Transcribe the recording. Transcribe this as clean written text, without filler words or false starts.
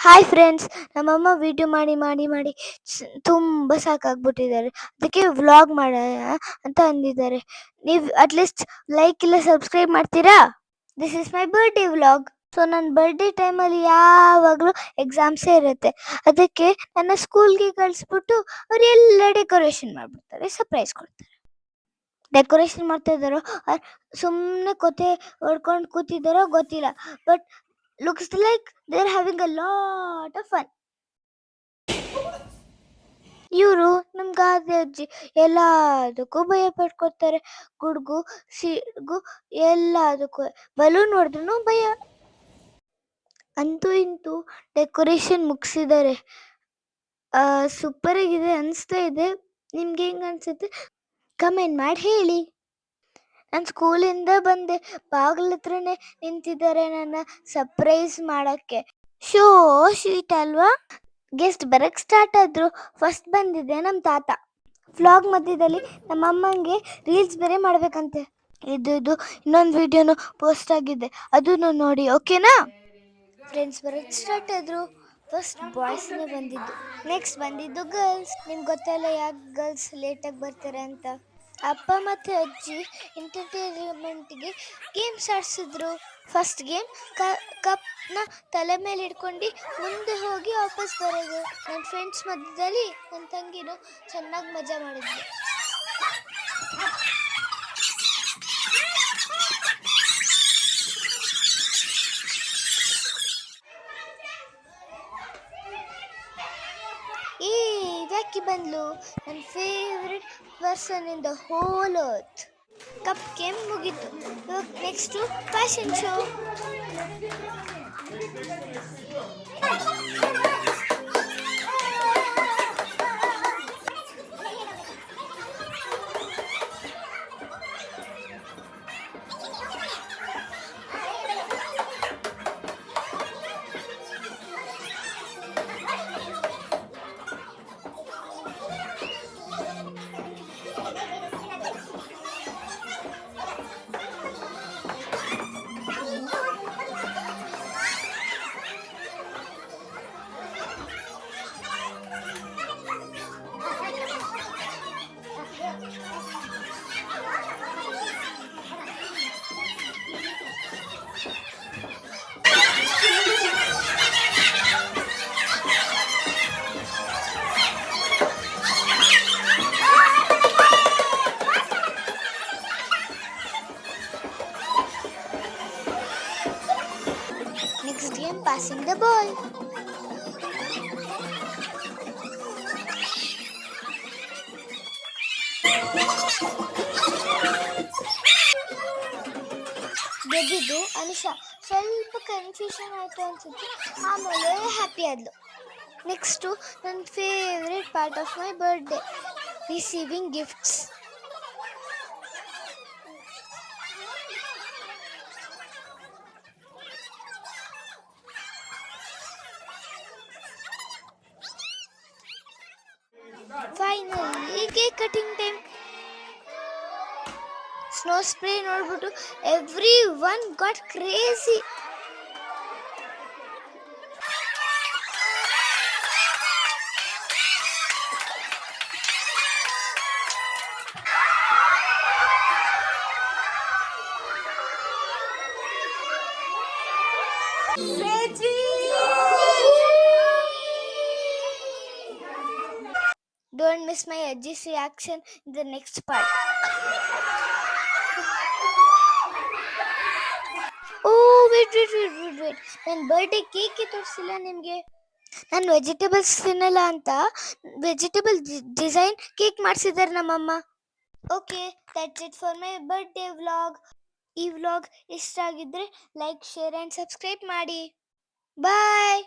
Hi friends, ನಮ್ಮಮ್ಮ video ಮಾಡಿ ಮಾಡಿ ಮಾಡಿ ತುಂಬ ಸಾಕಾಗ್ಬಿಟ್ಟಿದ್ದಾರೆ. ಅದಕ್ಕೆ ವ್ಲಾಗ್ ಮಾಡೋಣ ಅಂತ ಅಂದಿದ್ದಾರೆ. ನೀವು ಅಟ್ಲೀಸ್ಟ್ ಲೈಕ್ ಇಲ್ಲ ಸಬ್ಸ್ಕ್ರೈಬ್ ಮಾಡ್ತೀರಾ? This is my birthday vlog. So ನನ್ನ ಬರ್ಡೇ ಟೈಮಲ್ಲಿ ಯಾವಾಗಲೂ ಎಕ್ಸಾಮ್ಸೇ ಇರುತ್ತೆ. ಅದಕ್ಕೆ ನನ್ನ ಸ್ಕೂಲ್ಗೆ ಕಳಿಸ್ಬಿಟ್ಟು ಅವ್ರು ಎಲ್ಲ ಡೆಕೋರೇಷನ್ ಮಾಡಿಬಿಡ್ತಾರೆ, ಸರ್ಪ್ರೈಸ್ ಕೊಡ್ತಾರೆ. ಡೆಕೋರೇಷನ್ ಮಾಡ್ತಾ ಇದ್ದಾರೋ ಸುಮ್ಮನೆ ಕೊತೆ ಹೊಡ್ಕೊಂಡು ಕೂತಿದ್ದಾರೋ ಗೊತ್ತಿಲ್ಲ, but looks like they're having a lot of fun. ಇವರು ನಮ್ಮ ಗಾದೆ ಅಜ್ಜಿ ಎಲ್ಲದಕ್ಕೂ ಭಯ ಪಡ್ಕೊತಾರೆ. ಗುಡ್ಗು ಸಿಡ್ಗು ಎಲ್ಲದಕ್ಕೂ ಬಲೂನ್ ಹೊಡೆದ್ರು ಭಯ. ಅಂತೂ ಇಂತೂ ಡೆಕೋರೇಷನ್ ಮುಗಿಸಿದ್ದಾರೆ. ಸೂಪರ್ ಆಗಿದೆ ಅನಿಸ್ತಾ ಇದೆ. ನಿಮ್ಗೆ ಹೆಂಗೆ ಅನ್ಸುತ್ತೆ ಕಮೆಂಟ್ ಮಾಡಿ ಹೇಳಿ. ನಾನು ಸ್ಕೂಲಿಂದ ಬಂದೆ, ಬಾಗಿಲ ಹತ್ರನೇ ನಿಂತಿದ್ದಾರೆ ನನ್ನ ಸರ್ಪ್ರೈಸ್ ಮಾಡೋಕ್ಕೆ. ಶೋ ಸ್ವೀಟ್ ಅಲ್ವಾ? ಗೆಸ್ಟ್ ಬರಕ್ಕೆ ಸ್ಟಾರ್ಟ್ ಆದ್ರು. ಫಸ್ಟ್ ಬಂದಿದೆ ನಮ್ಮ ತಾತ. ವ್ಲಾಗ್ ಮಧ್ಯದಲ್ಲಿ ನಮ್ಮಮ್ಮಂಗೆ ರೀಲ್ಸ್ ಬೇರೆ ಮಾಡ್ಬೇಕಂತೆ. ಇದು ಇನ್ನೊಂದು ವಿಡಿಯೋನು ಪೋಸ್ಟ್ ಆಗಿದೆ, ಅದನ್ನು ನೋಡಿ, ಓಕೆನಾ? ಫ್ರೆಂಡ್ಸ್ ಬರಕ್ಕೆ ಸ್ಟಾರ್ಟ್ ಆದ್ರು. ಫಸ್ಟ್ ಬಾಯ್ಸ್ನೇ ಬಂದಿದ್ದು, ನೆಕ್ಸ್ಟ್ ಬಂದಿದ್ದು ಗರ್ಲ್ಸ್. ನಿಮ್ಗೆ ಗೊತ್ತಲ್ಲ ಯಾಕೆ ಗರ್ಲ್ಸ್ ಲೇಟಾಗಿ ಬರ್ತಾರೆ ಅಂತ. ಅಪ್ಪ ಮತ್ತು ಅಜ್ಜಿ ಎಂಟರ್ಟೈನ್ಮೆಂಟ್ಗೆ ಗೇಮ್ಸ್ ಆಡಿಸಿದ್ರು. ಫಸ್ಟ್ ಗೇಮ್ ಕಪ್ನ ತಲೆ ಮೇಲೆ ಇಟ್ಕೊಂಡು ಮುಂದೆ ಹೋಗಿ ವಾಪಸ್ ಬರೋದು. ನನ್ನ ಫ್ರೆಂಡ್ಸ್ ಮಧ್ಯದಲ್ಲಿ ನನ್ನ ತಂಗಿನೂ ಚೆನ್ನಾಗಿ ಮಜಾ ಮಾಡಿದ್ವಿ. ವ್ಯಾಕಿ ಬಂದ್ಲು, ನನ್ನ favourite person in the whole earth. Cup game ಮುಗೀತು. Next fashion show. Next game, passing the ball. ಗೆದ್ದಿದ್ದು ಅನಿಶಾ. ಸ್ವಲ್ಪ ಕನ್ಫ್ಯೂಷನ್ ಆಯಿತು ಅನ್ಸುತ್ತೆ, ಆಮೇಲೆ ಹ್ಯಾಪಿ ಆದ್ಲು. ನೆಕ್ಸ್ಟು ನನ್ನ favourite part of my birthday, receiving gifts. Finally cake cutting time. Snow spray ನೋಡ್ಬಿಟ್ಟು everyone got crazy. Don't miss my Ajji's reaction in the next part. Oh, wait. ನನ್ನ birthday cake ತೋರಿಸಿಲ್ಲ ನಿಮಗೆ. ನಾನು vegetables ತಿನ್ನಲ್ಲ ಅಂತ vegetable design cake ಮಾಡಿಸಿದ್ದಾರೆ ನಮ್ಮಮ್ಮ. Okay, that's it for my birthday vlog. ಈ ವ್ಲಾಗ್ ಇಷ್ಟ ಆಗಿದ್ರೆ ಲೈಕ್, ಶೇರ್ ಆ್ಯಂಡ್ ಸಬ್ಸ್ಕ್ರೈಬ್ ಮಾಡಿ. ಬಾಯ್.